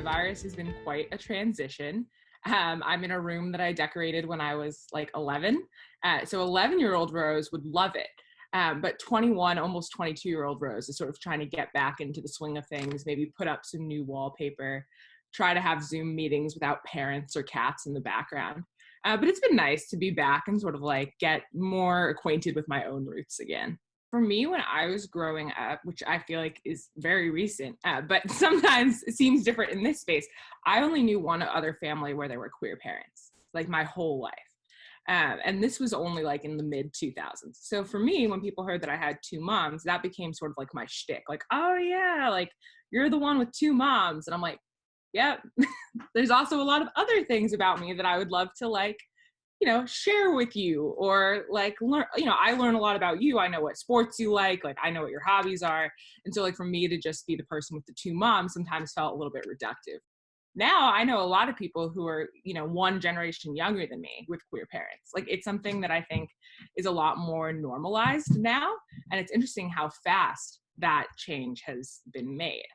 coronavirus has been quite a transition. I'm in a room that I decorated when I was like 11. So 11-year-old Rose would love it. But 21, almost 22-year-old Rose is sort of trying to get back into the swing of things, maybe put up some new wallpaper, try to have Zoom meetings without parents or cats in the background. But it's been nice to be back and sort of like get more acquainted with my own roots again. For me, when I was growing up, which I feel like is very recent, but sometimes it seems different in this space, I only knew one other family where there were queer parents, like my whole life. And this was only like in the mid 2000s. So for me, when people heard that I had two moms, that became sort of like my shtick. Like, oh yeah, like you're the one with two moms. And I'm like, yep. There's also a lot of other things about me that I would love to like, share with you, or like learn, I learn a lot about you. I know what sports you like I know what your hobbies are. And so like for me to just be the person with the two moms sometimes felt a little bit reductive. Now I know a lot of people who are, one generation younger than me with queer parents. Like it's something that I think is a lot more normalized now. And it's interesting how fast that change has been made.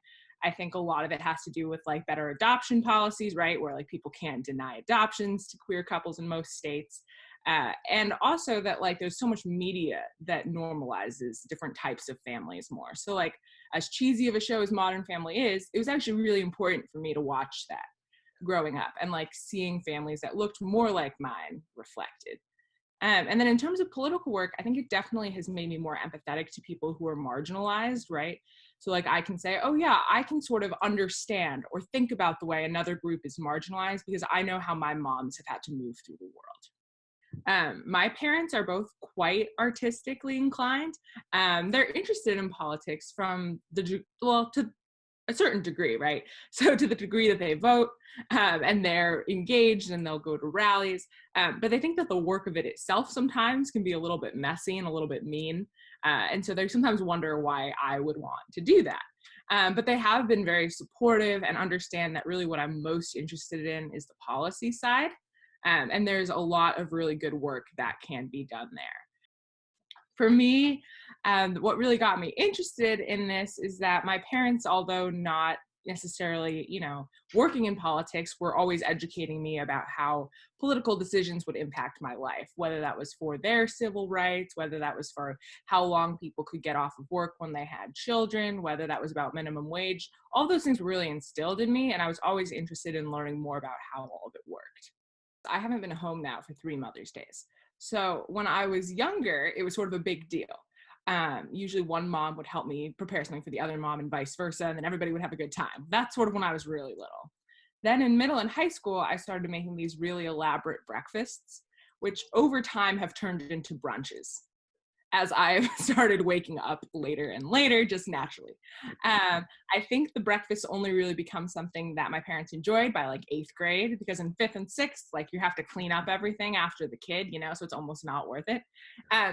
I think a lot of it has to do with like better adoption policies, right? Where like people can't deny adoptions to queer couples in most states. And also that like there's so much media that normalizes different types of families more. So like as cheesy of a show as Modern Family is, it was actually really important for me to watch that growing up and like seeing families that looked more like mine reflected. And then in terms of political work, I think it definitely has made me more empathetic to people who are marginalized, right? So like I can say, oh yeah, I can sort of understand or think about the way another group is marginalized because I know how my moms have had to move through the world. My parents are both quite artistically inclined. They're interested in politics from to a certain degree, right? So to the degree that they vote and they're engaged and they'll go to rallies. But they think that the work of it itself sometimes can be a little bit messy and a little bit mean. And so they sometimes wonder why I would want to do that. But they have been very supportive and understand that really what I'm most interested in is the policy side. And there's a lot of really good work that can be done there. For me, what really got me interested in this is that my parents, although not necessarily, working in politics, were always educating me about how political decisions would impact my life, whether that was for their civil rights, whether that was for how long people could get off of work when they had children, whether that was about minimum wage. All those things were really instilled in me, and I was always interested in learning more about how all of it worked. I haven't been home now for 3 Mother's Days. So when I was younger, it was sort of a big deal. Usually one mom would help me prepare something for the other mom and vice versa, and then everybody would have a good time. That's sort of when I was really little. Then in middle and high school, I started making these really elaborate breakfasts, which over time have turned into brunches as I've started waking up later and later, just naturally. I think the breakfast only really becomes something that my parents enjoyed by like 8th grade, because in 5th and 6th, like you have to clean up everything after the kid, so it's almost not worth it.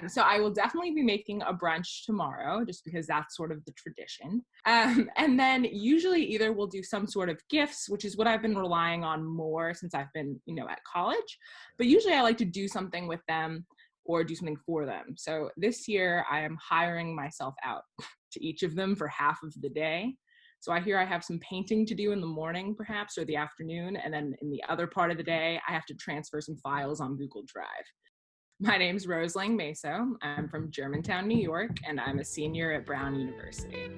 So I will definitely be making a brunch tomorrow, just because that's sort of the tradition. And then usually either we'll do some sort of gifts, which is what I've been relying on more since I've been, at college. But usually I like to do something with them or do something for them. So this year I am hiring myself out to each of them for half of the day. So I hear I have some painting to do in the morning perhaps, or the afternoon. And then in the other part of the day, I have to transfer some files on Google Drive. My name's Lang-Maso. I'm from Germantown, New York, and I'm a senior at Brown University.